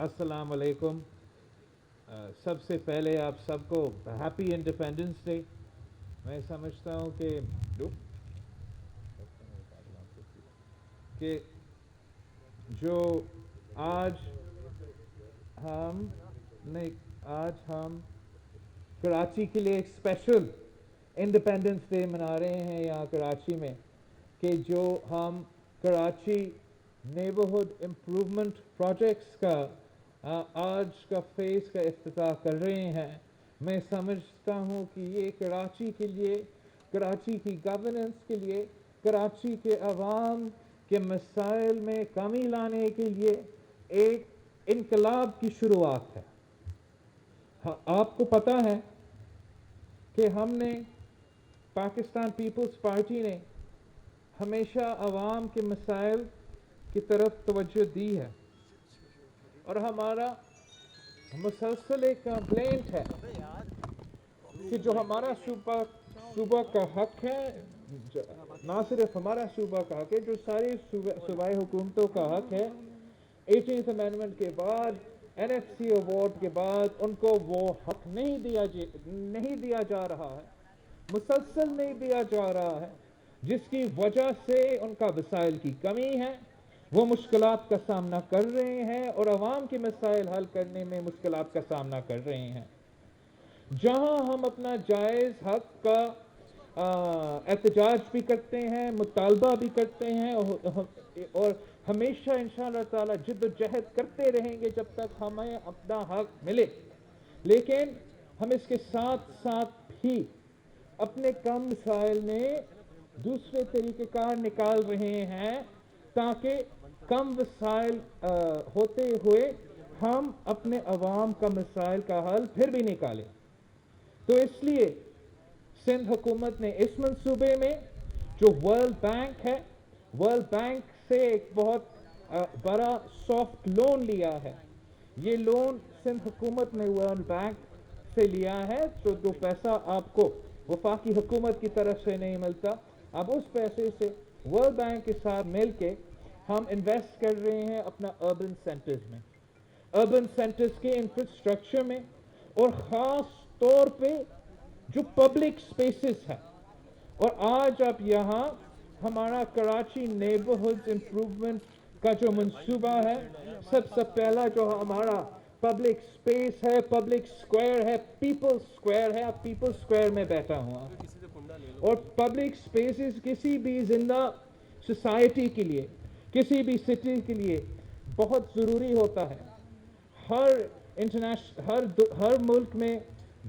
السلام علیکم. سب سے پہلے آپ سب کو ہیپی انڈیپینڈنس ڈے. میں سمجھتا ہوں کہ جو آج ہم نہیں آج ہم کراچی کے لیے ایک اسپیشل انڈیپینڈنس ڈے منا رہے ہیں یہاں کراچی میں، کہ جو ہم کراچی نیبرہڈ امپرومنٹ پروجیکٹس کا آج کا فیز کا افتتاح کر رہے ہیں. میں سمجھتا ہوں کہ یہ کراچی کے لیے، کراچی کی گورننس کے لیے، کراچی کے عوام کے مسائل میں کمی لانے کے لیے ایک انقلاب کی شروعات ہے. آپ کو پتہ ہے کہ ہم نے پاکستان پیپلز پارٹی نے ہمیشہ عوام کے مسائل کی طرف توجہ دی ہے، اور ہمارا مسلسل ایک کمپلینٹ ہے کہ جو ہمارا صوبہ کا حق ہے، نہ صرف ہمارا صوبہ کا حق ہے، جو ساری صوبائی حکومتوں کا حق ہے، 18th امینڈمنٹ کے بعد، این ایف سی ایوارڈ کے بعد ان کو وہ حق نہیں دیا جا رہا ہے، مسلسل نہیں دیا جا رہا ہے، جس کی وجہ سے ان کا وسائل کی کمی ہے. وہ مشکلات کا سامنا کر رہے ہیں اور عوام کے مسائل حل کرنے میں مشکلات کا سامنا کر رہے ہیں. جہاں ہم اپنا جائز حق کا احتجاج بھی کرتے ہیں، مطالبہ بھی کرتے ہیں، اور ہمیشہ انشاءاللہ تعالی جد و جہد کرتے رہیں گے جب تک ہمیں اپنا حق ملے. لیکن ہم اس کے ساتھ ساتھ بھی اپنے کم مسائل میں دوسرے طریقہ کار نکال رہے ہیں تاکہ کم وسائل ہوتے ہوئے ہم اپنے عوام کا مسائل کا حل پھر بھی نکالیں. تو اس لیے سندھ حکومت نے اس منصوبے میں جو ورلڈ بینک ہے، ورلڈ بینک سے ایک بہت بڑا سافٹ لون لیا ہے. یہ لون سندھ حکومت نے ورلڈ بینک سے لیا ہے، تو جو پیسہ آپ کو وفاقی حکومت کی طرف سے نہیں ملتا، اب اس پیسے سے ورلڈ بینک کے ساتھ مل کے ہم انویسٹ کر رہے ہیں اپنا اربن سینٹرز میں، اربن سینٹرز کے انفراسٹرکچر میں، اور خاص طور پہ جو پبلک سپیسز ہیں. اور آج آپ یہاں ہمارا کراچی نیبرہڈ امپرومنٹ کا جو منصوبہ ہے، سب سے پہلا جو ہمارا پبلک سپیس ہے، پبلک سکوائر ہے، پیپل سکوائر ہے. آپ پیپل سکوائر میں بیٹھا ہوا، اور پبلک سپیسز کسی بھی زندہ سوسائٹی کے لیے، کسی بھی سٹی کے لیے بہت ضروری ہوتا ہے. ہر ملک میں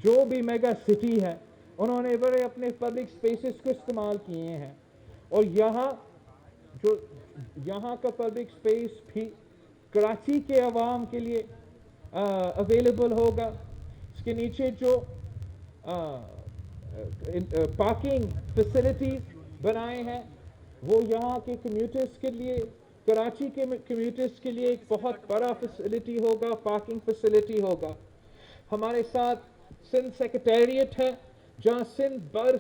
جو بھی میگا سٹی ہے، انہوں نے بڑے اپنے پبلک سپیسز کو استعمال کیے ہیں، اور یہاں کا پبلک سپیس بھی کراچی کے عوام کے لیے اویلیبل ہوگا. اس کے نیچے جو پارکنگ فیسلٹیز بنائے ہیں، وہ یہاں کے کمیوٹرز کے لیے، کراچی کے کمیوٹرز کے لیے ایک بہت بڑا فیسلٹی ہوگا، پارکنگ فیسلٹی ہوگا. ہمارے ساتھ سندھ سیکریٹریٹ ہے، جہاں سندھ بھر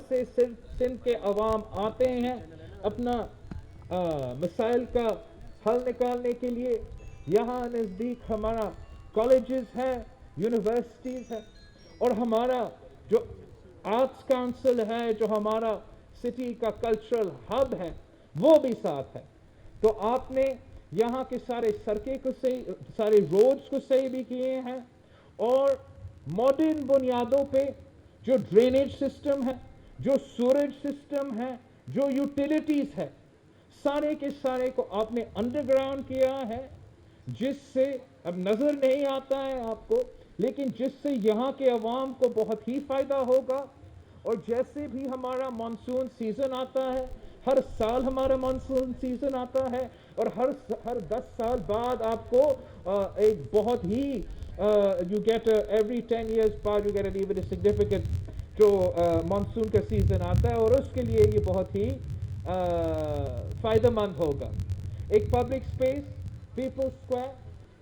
سے سندھ کے عوام آتے ہیں اپنا مسائل کا حل نکالنے کے لیے. یہاں نزدیک ہمارا کالجز ہیں، یونیورسٹیز ہیں، اور ہمارا جو آرٹس کونسل ہے، جو ہمارا سٹی کا کلچرل ہب ہے، وہ بھی ساتھ ہے. تو آپ نے یہاں کے سارے سڑکیں کو صحیح، سارے روڈز کو صحیح بھی کیے ہیں، اور ماڈرن بنیادوں پہ جو ڈرینیج سسٹم ہے، جو سوریج سسٹم ہے، جو یوٹیلیٹیز ہے، سارے کے سارے کو آپ نے انڈر گراؤنڈ کیا ہے، جس سے اب نظر نہیں آتا ہے آپ کو، لیکن جس سے یہاں کے عوام کو بہت ہی فائدہ ہوگا. اور جیسے بھی ہمارا مانسون سیزن آتا ہے، ہر سال ہمارا مانسون سیزن آتا ہے، اور ہر 10 سال بعد آپ کو ایک بہت ہی یو گیٹ ایوری 10 years بعد you get a very significant جو مانسون کا سیزن آتا ہے، اور اس کے لیے یہ بہت ہی فائدہ مند ہوگا. ایک پبلک سپیس، پیپل اسکوائر،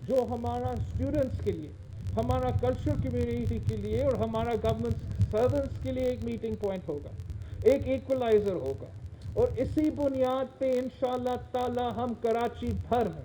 جو ہمارا اسٹوڈنٹس کے لیے، ہمارا کلچرل کمیونٹی کے لیے، اور ہمارا گورنمنٹ سرونٹس کے لیے ایک میٹنگ پوائنٹ ہوگا، ایک ایکولائزر ہوگا. اور اسی بنیاد پہ انشاءاللہ تعالی ہم کراچی بھر میں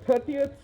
30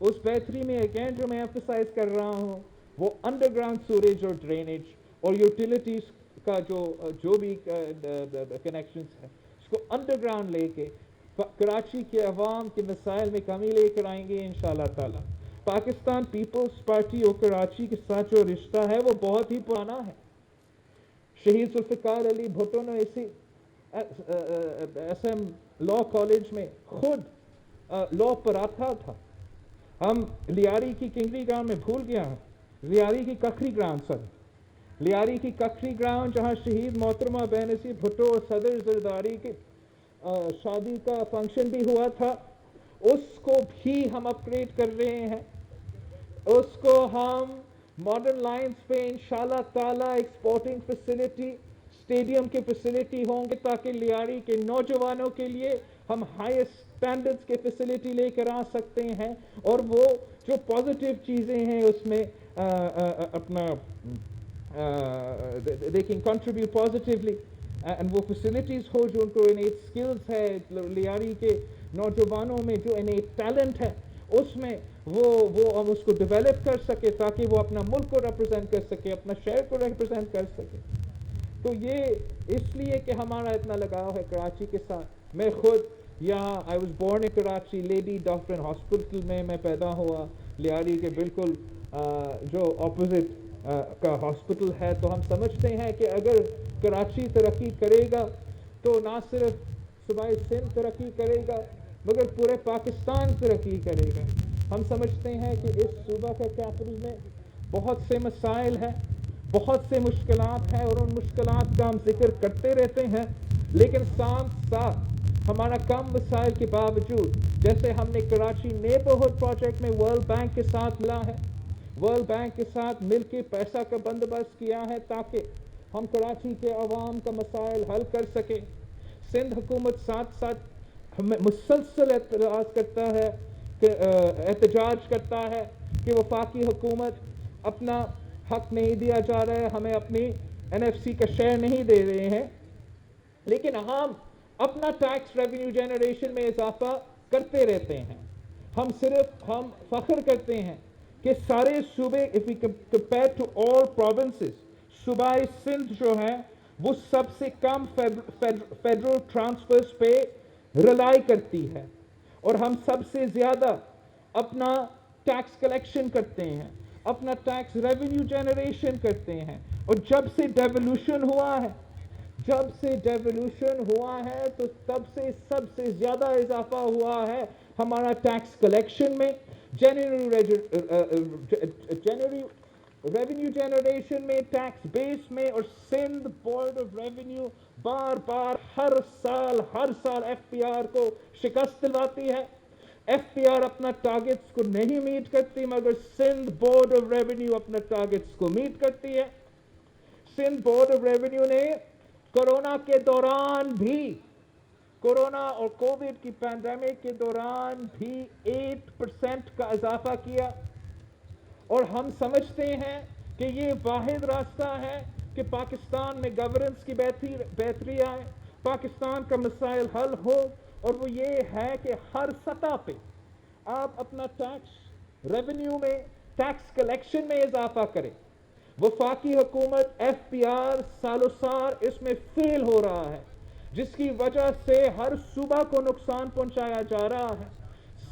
اس بہتری میں اگین جو میں ایمفسائز کر رہا ہوں وہ انڈر گراؤنڈ سوریج اور ڈرینیج اور یوٹیلیٹیز کا جو بھی کنیکشنز ہیں اس کو انڈر گراؤنڈ لے کے کراچی کے عوام کے مسائل میں کمی لے کر آئیں گے انشاءاللہ تعالی. پاکستان پیپلز پارٹی اور کراچی کے ساتھ جو رشتہ ہے وہ بہت ہی پرانا ہے. شہید ذوالفقار علی بھٹو نے اسی ایس ایم لا کالج میں خود لا پڑھاتا تھا. ہم لیاری کی کنگری گراؤنڈ میں بھول گیا ہوں, لیاری کی ککھری گراؤنڈ لیاری کی ککھری گراؤنڈ جہاں شہید محترمہ بینظیر بھٹو اور صدر زرداری کی شادی کا فنکشن بھی ہوا تھا, اس کو بھی ہم اپ گریڈ کر رہے ہیں. اس کو ہم ماڈرن لائنز پہ انشاءاللہ تعالی ایکسپورٹنگ فیسلٹی اسٹیڈیم کی فیسلٹی ہوں گے تاکہ لیاری کے نوجوانوں کے لیے ہم ہائیسٹ اسٹینڈرڈس کے فیسلٹی لے کر آ سکتے ہیں. اور وہ جو پازیٹیو چیزیں ہیں اس میں اپنا دیکھیں کنٹریبیوٹ پازیٹیولی اینڈ وہ فیسلٹیز ہو جو ان کو انیٹ اسکلز ہے لیاری کے نوجوانوں میں جو انیٹ ٹیلنٹ ہے اس میں وہ ہم اس کو ڈیولپ کر سکے تاکہ وہ اپنا ملک کو ریپرزینٹ کر سکے, اپنا شہر کو ریپرزینٹ کر سکے. تو یہ اس لیے کہ ہمارا اتنا لگاؤ ہے کراچی کے ساتھ. میں خود یہاں I was born in Karachi, lady doctor hospital میں پیدا ہوا, لیاری کے بالکل جو اپوزٹ کا ہاسپٹل ہے. تو ہم سمجھتے ہیں کہ اگر کراچی ترقی کرے گا تو نہ صرف صوبہ سندھ ترقی کرے گا مگر پورے پاکستان ترقی کرے گا. ہم سمجھتے ہیں کہ اس صوبہ کے کیپٹل میں بہت سے مسائل ہیں, بہت سے مشکلات ہیں, اور ان مشکلات کا ہم ذکر کرتے رہتے ہیں, لیکن ساتھ ساتھ ہمارا کم وسائل کے باوجود جیسے ہم نے کراچی نیبرہڈ پروجیکٹ میں ورلڈ بینک کے ساتھ ملا ہے, ورلڈ بینک کے ساتھ مل کے پیسہ کا بندوبست کیا ہے تاکہ ہم کراچی کے عوام کا مسائل حل کر سکیں. سندھ حکومت ساتھ ساتھ ہمیں مسلسل اعتراض کرتا ہے کہ احتجاج کرتا ہے کہ وفاقی حکومت اپنا حق نہیں دیا جا رہا ہے, ہمیں اپنی این ایف سی کا شیئر نہیں دے رہے ہیں. لیکن ہم اپنا ٹیکس ریونیو جنریشن میں اضافہ کرتے رہتے ہیں. ہم فخر کرتے ہیں کہ سارے صوبے if we compare to all provinces صوبہ سندھ جو ہے وہ سب سے کم فیڈرل ٹرانسفرز پہ رلائی کرتی ہے, اور ہم سب سے زیادہ اپنا ٹیکس کلیکشن کرتے ہیں, اپنا ٹیکس ریونیو جنریشن کرتے ہیں. اور جب سے ڈیولوشن ہوا ہے تو تب سے سب سے زیادہ اضافہ ہوا ہے ہمارا ٹیکس کلیکشن میں, جنرل ریونیو جنریشن میں, ٹیکس بیس میں. اور سندھ بورڈ آف ریونیو بار بار ہر سال ایف پی آر کو شکست دلواتی ہے. ایف پی آر اپنا ٹارگٹس کو نہیں میٹ کرتی مگر سندھ بورڈ آف ریونیو اپنا ٹارگٹس کو میٹ کرتی ہے. سندھ بورڈ آف ریونیو نے کورونا کے دوران بھی, کورونا اور کووڈ کی پینڈیمک کے دوران بھی 8% کا اضافہ کیا. اور ہم سمجھتے ہیں کہ یہ واحد راستہ ہے کہ پاکستان میں گورننس کی بہتری آئے, پاکستان کا مسائل حل ہو, اور وہ یہ ہے کہ ہر سطح پہ آپ اپنا ٹیکس ریونیو میں, ٹیکس کلیکشن میں اضافہ کریں. وفاقی حکومت ایف پی آر سالو سال اس میں فیل ہو رہا ہے جس کی وجہ سے ہر صوبہ کو نقصان پہنچایا جا رہا ہے.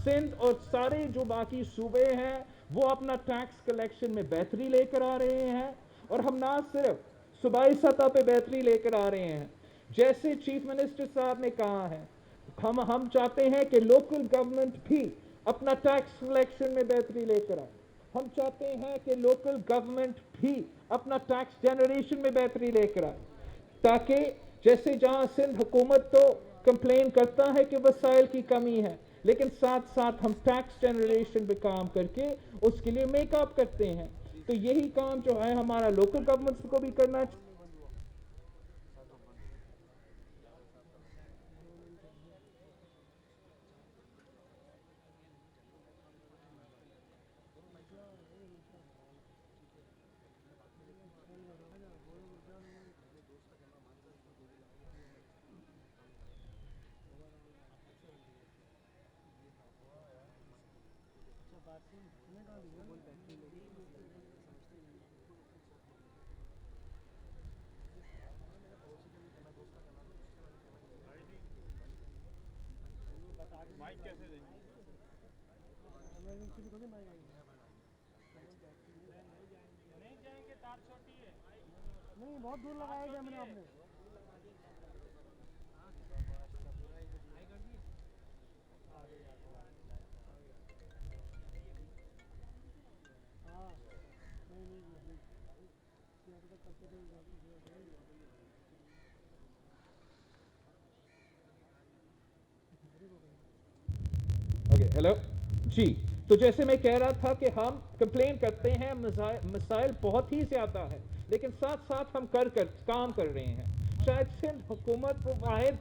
سندھ اور سارے جو باقی صوبے ہیں وہ اپنا ٹیکس کلیکشن میں بہتری لے کر آ رہے ہیں, اور ہم نہ صرف صوبائی سطح پہ بہتری لے کر آ رہے ہیں جیسے چیف منسٹر صاحب نے کہا ہے, ہم چاہتے ہیں کہ لوکل گورنمنٹ بھی اپنا ٹیکس کلیکشن میں بہتری لے کر آئے. ہم چاہتے ہیں کہ لوکل گورنمنٹ بھی اپنا ٹیکس جنریشن میں بہتری لے کر آئے تاکہ جیسے جہاں سندھ حکومت تو کمپلین کرتا ہے کہ وسائل کی کمی ہے, لیکن ساتھ ساتھ ہم ٹیکس جنریشن پہ کام کر کے اس کے لیے میک اپ کرتے ہیں. تو یہی کام جو ہے ہمارا لوکل گورنمنٹس کو بھی کرنا چاہیے. نہیں بہت دور لگایا گیا میں نے آپ نے. ہاں نہیں اوکے ہیلو جی. تو جیسے میں کہہ رہا تھا کہ ہم کمپلین کرتے ہیں، مسائل بہت ہی زیادہ ہے، لیکن ساتھ ساتھ ہم کام کر رہے ہیں. شاید سندھ حکومت وہ واحد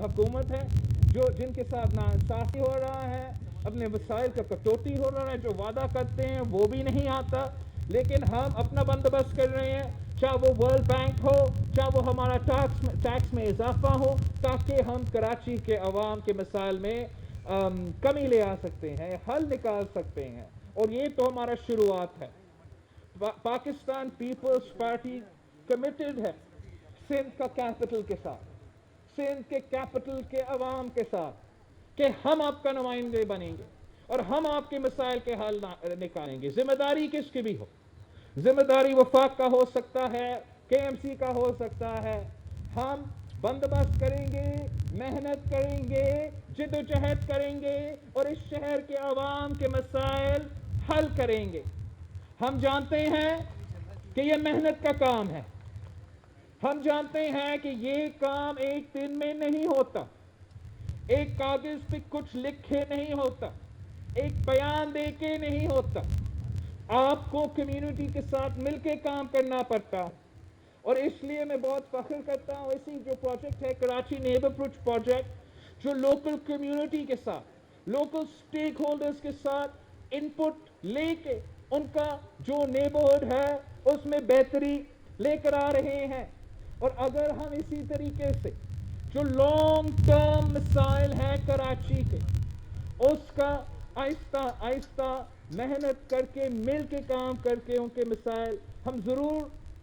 حکومت ہے جو جن کے ساتھ ناانصافی ہو رہا ہے، اپنے وسائل کا کٹوتی ہو رہا ہے، جو وعدہ کرتے ہیں وہ بھی نہیں آتا. لیکن ہم اپنا بندوبست کر رہے ہیں، چاہے وہ ورلڈ بینک ہو، چاہے وہ ہمارا ٹیکس میں اضافہ ہو، تاکہ ہم کراچی کے عوام کے مسائل میں کمی لے آ سکتے ہیں، حل نکال سکتے ہیں. اور یہ تو ہمارا شروعات ہے. پاکستان پیپلز پارٹی کمیٹڈ ہے سندھ کا کیپٹل کے ساتھ، سندھ کے کیپٹل کے عوام کے ساتھ، کہ ہم آپ کا نمائندے بنیں گے اور ہم آپ کے مسائل کے حل نکالیں گے. ذمہ داری کس کی بھی ہو، ذمہ داری وفاق کا ہو سکتا ہے، کے ایم سی کا ہو سکتا ہے، ہم بندوبست کریں گے، محنت کریں گے، جد و جہد کریں گے اور اس شہر کے عوام کے مسائل حل کریں گے. ہم جانتے ہیں کہ یہ محنت کا کام ہے، ہم جانتے ہیں کہ یہ کام ایک دن میں نہیں ہوتا، ایک کاغذ پہ کچھ لکھے نہیں ہوتا، ایک بیان دے کے نہیں ہوتا. آپ کو کمیونٹی کے ساتھ مل کے کام کرنا پڑتا. اور اس لیے میں بہت فخر کرتا ہوں اسی جو پروجیکٹ ہے کراچی نیبرہڈ پروجیکٹ، جو لوکل کمیونٹی کے ساتھ، لوکل سٹیک ہولڈرز کے ساتھ ان پٹ لے کے ان کا جو نیبرہڈ ہے اس میں بہتری لے کر آ رہے ہیں. اور اگر ہم اسی طریقے سے جو لانگ ٹرم مسائل ہیں کراچی کے، اس کا آہستہ آہستہ محنت کر کے مل کے کام کر کے ان کے مسائل ہم ضرور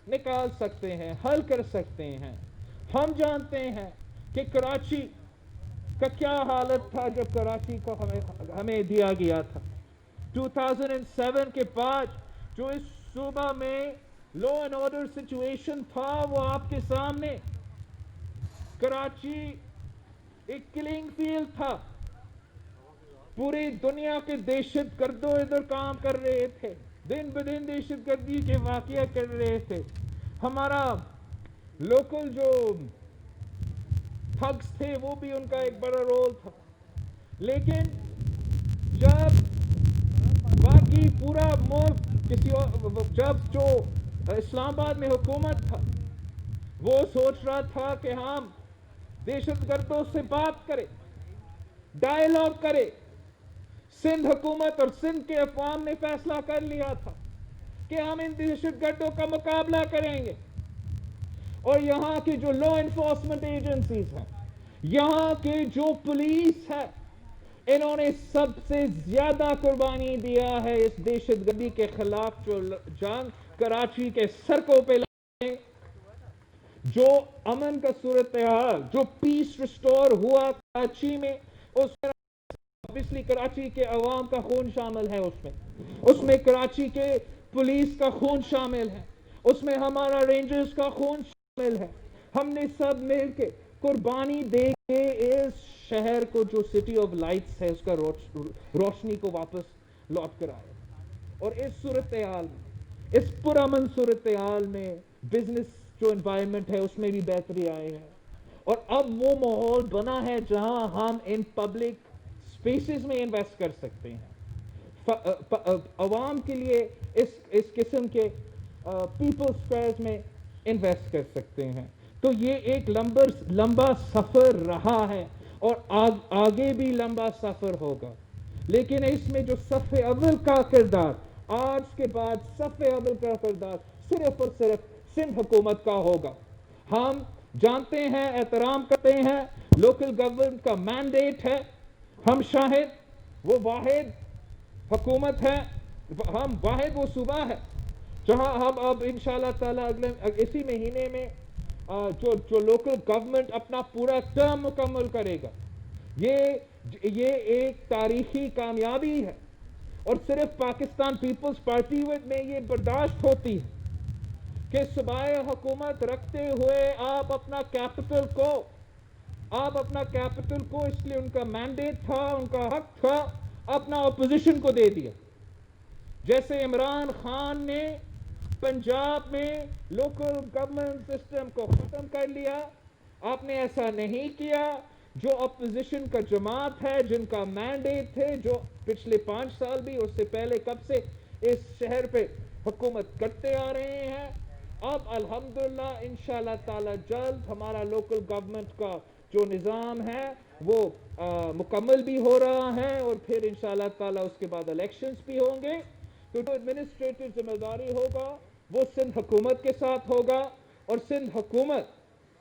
نکال سکتے ہیں، حل کر سکتے ہیں. ہم جانتے ہیں کہ کراچی کا کیا حالت تھا جب کراچی کو ہمیں دیا گیا تھا. 2007 کے بعد جو اس صوبہ میں لا اینڈ آرڈر سچویشن تھا وہ آپ کے سامنے. کراچی ایک کلنگ فیلڈ تھا، پوری دنیا کے دہشت گردوں ادھر کام کر رہے تھے، دن بدن دہشت گردی کے واقعہ کر رہے تھے. ہمارا لوکل جو تھگس تھے وہ بھی ان کا ایک بڑا رول تھا. لیکن جب باقی پورا ملک جب جو اسلام آباد میں حکومت تھا وہ سوچ رہا تھا کہ ہم دہشت گردوں سے بات کریں، ڈائیلاگ کرے، سندھ حکومت اور سندھ کے عوام نے فیصلہ کر لیا تھا کہ ہم ان دہشت گردوں کا مقابلہ کریں گے. اور یہاں کی جو لا انفورسمنٹ ایجنسیز ہیں، یہاں کی جو پولیس ہے، انہوں نے سب سے زیادہ قربانی دیا ہے اس دہشت گردی کے خلاف جو جنگ کراچی کے سڑکوں پہ لڑے. جو امن کا صورتحال، جو پیس ریسٹور ہوا کراچی میں، اس کراچی کے عوام کا خون شامل ہے، اس میں کراچی کے پولیس کا خون شامل ہے، اس میں ہمارا رینجرز کا خون شامل ہے. ہم نے سب مل کے قربانی دے کے اس شہر کو جو سٹی آف لائٹس ہے اس کا روشنی کو واپس لوٹ کر آیا. اور اس صورتحال میں، اس پرامن صورتحال میں بزنس جو انوائرمنٹ ہے اس میں بھی بہتری آئی ہے. اور اب وہ ماحول بنا ہے جہاں ہم ان پبلک اسپیسز میں انویسٹ کر سکتے ہیں، عوام کے لیے اس قسم کے پیپلز فیئرز میں انویسٹ کر سکتے ہیں. تو یہ ایک لمبا سفر رہا ہے اور آگے بھی لمبا سفر ہوگا. لیکن اس میں جو صف اول کا کردار، آج کے بعد صف اول کا کردار صرف اور صرف سندھ حکومت کا ہوگا. ہم جانتے ہیں، احترام کرتے ہیں، لوکل گورنمنٹ کا مینڈیٹ ہے. ہم شاہد وہ واحد حکومت ہے, ہم واحد وہ صوبہ ہے جہاں ہم اب انشاءاللہ تعالیٰ اسی مہینے میں جو لوکل گورنمنٹ اپنا پورا ٹرم مکمل کرے گا, یہ ایک تاریخی کامیابی ہے, اور صرف پاکستان پیپلز پارٹی میں یہ برداشت ہوتی ہے کہ صوبائی حکومت رکھتے ہوئے آپ اپنا کیپٹل کو اس لیے ان کا مینڈیٹ تھا, ان کا حق تھا, اپنا اپوزیشن کو دے دیا. جیسے عمران خان نے پنجاب میں لوکل گورنمنٹ سسٹم کو ختم کر لیا, آپ نے ایسا نہیں کیا. جو اپوزیشن کا جماعت ہے, جن کا مینڈیٹ تھے, جو پچھلے 5 سال بھی اس سے پہلے کب سے اس شہر پہ حکومت کرتے آ رہے ہیں, اب الحمدللہ انشاءاللہ تعالی جلد ہمارا لوکل گورنمنٹ کا جو نظام ہے وہ مکمل بھی ہو رہا ہے, اور پھر انشاءاللہ تعالی اس کے بعد الیکشنز بھی ہوں گے. تو جو ایڈمنسٹریٹو ذمہ داری ہوگا وہ سندھ حکومت کے ساتھ ہوگا, اور سندھ حکومت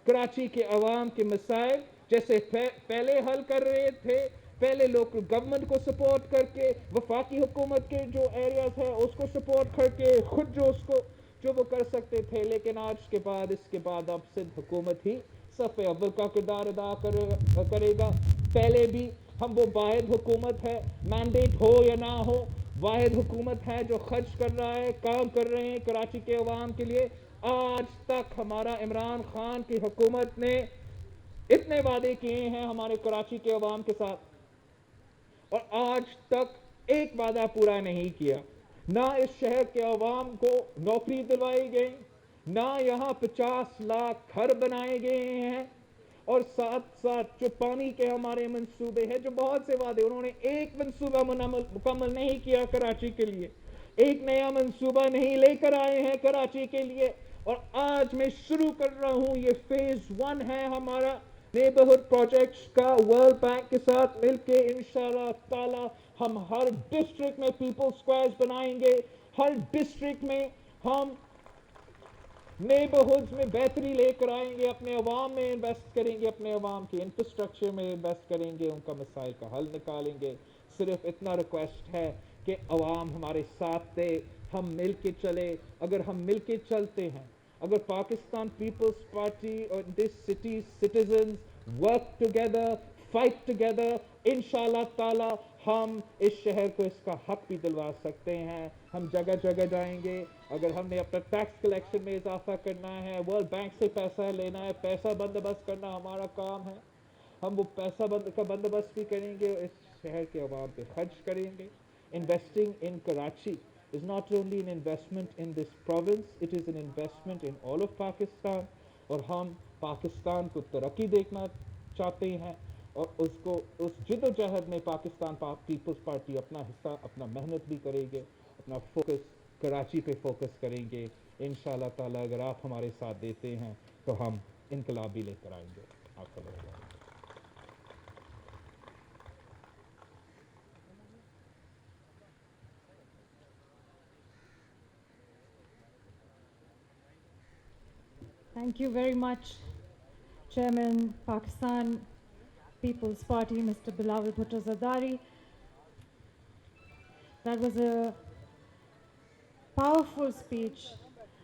کراچی کے عوام کے مسائل جیسے پہلے حل کر رہے تھے, پہلے لوکل گورنمنٹ کو سپورٹ کر کے, وفاقی حکومت کے جو ایریاز ہے اس کو سپورٹ کر کے, خود جو وہ کر سکتے تھے, لیکن آج کے بعد اس کے بعد اب سندھ حکومت ہی صف اول کا کردار ادا کرے گا. پہلے بھی ہم وہ واحد حکومت ہے, مینڈیٹ ہو یا نہ ہو, واحد حکومت ہے جو خرچ کر رہا ہے, کام کر رہے ہیں کراچی کے عوام کے لیے. آج تک ہمارا عمران خان کی حکومت نے اتنے وعدے کیے ہیں ہمارے کراچی کے عوام کے ساتھ, اور آج تک ایک وعدہ پورا نہیں کیا. نہ اس شہر کے عوام کو نوکری دلوائی گئی, نہ یہاں 50 لاکھ گھر بنائے گئے ہیں, اور ساتھ ساتھ جو پانی کے ہمارے منصوبے ہیں, جو بہت سے وعدے, انہوں نے ایک منصوبہ مکمل نہیں کیا کراچی کے لیے, ایک نیا منصوبہ نہیں لے کر آئے ہیں کراچی کے لیے. اور آج میں شروع کر رہا ہوں, یہ فیز 1 ہے ہمارا نیبرہڈ پروجیکٹس کا, ورلڈ بینک کے ساتھ مل کے انشاءاللہ تعالی ہم ہر ڈسٹرکٹ میں پیپل سکوائرز بنائیں گے, ہر ڈسٹرکٹ میں ہم نیبرہڈز میں بہتری لے کر آئیں گے, اپنے عوام میں انویسٹ کریں گے, اپنے عوام کی انفراسٹرکچر میں انویسٹ کریں گے, ان کا مسائل کا حل نکالیں گے. صرف اتنا ریکویسٹ ہے کہ عوام ہمارے ساتھ دے, ہم مل کے چلے. اگر ہم مل کے چلتے ہیں, اگر پاکستان پیپلز پارٹی اور دس city citizens work together, fight together, انشاءاللہ تعالی ہم اس شہر کو اس کا حق بھی دلوا سکتے ہیں. ہم جگہ جگہ جائیں گے, اگر ہم نے اپنا ٹیکس کلیکشن میں اضافہ کرنا ہے, ورلڈ بینک سے پیسہ لینا ہے, پیسہ بندوبست کرنا ہمارا کام ہے, ہم وہ پیسہ کا بندوبست بھی کریں گے, اس شہر کے عوام پہ خرچ کریں گے. Investing in Karachi is not only an investment in this province, it is an investment in all of Pakistan. اور ہم پاکستان کو ترقی دیکھنا چاہتے ہیں, اور اس جد و جہد میں پاکستان پیپلز پارٹی اپنا حصہ, اپنا محنت بھی کرے گے, اپنا فوکس کراچی پہ فوکس کریں گے. انشاءاللہ تعالیٰ اگر آپ ہمارے ساتھ دیتے ہیں تو ہم انقلاب بھی لے کر آئیں گے. آپ کا بہت بہت Thank you very much, Chairman, Pakistan People's Party, Mr. Bilawal Bhutto Zardari. That was a powerful speech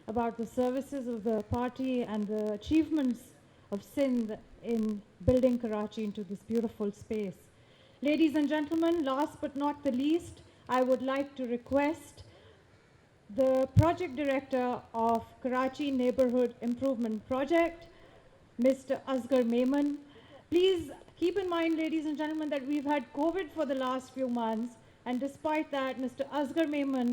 about the services of the party and the achievements of Sindh in building Karachi into this beautiful space. Ladies and gentlemen, last but not the least, I would like to request the Project Director of Karachi Neighborhood Improvement Project, Mr. Asghar Memon. Please keep in mind, ladies and gentlemen, that we've had COVID for the last few months, and despite that, Mr. Asghar Memon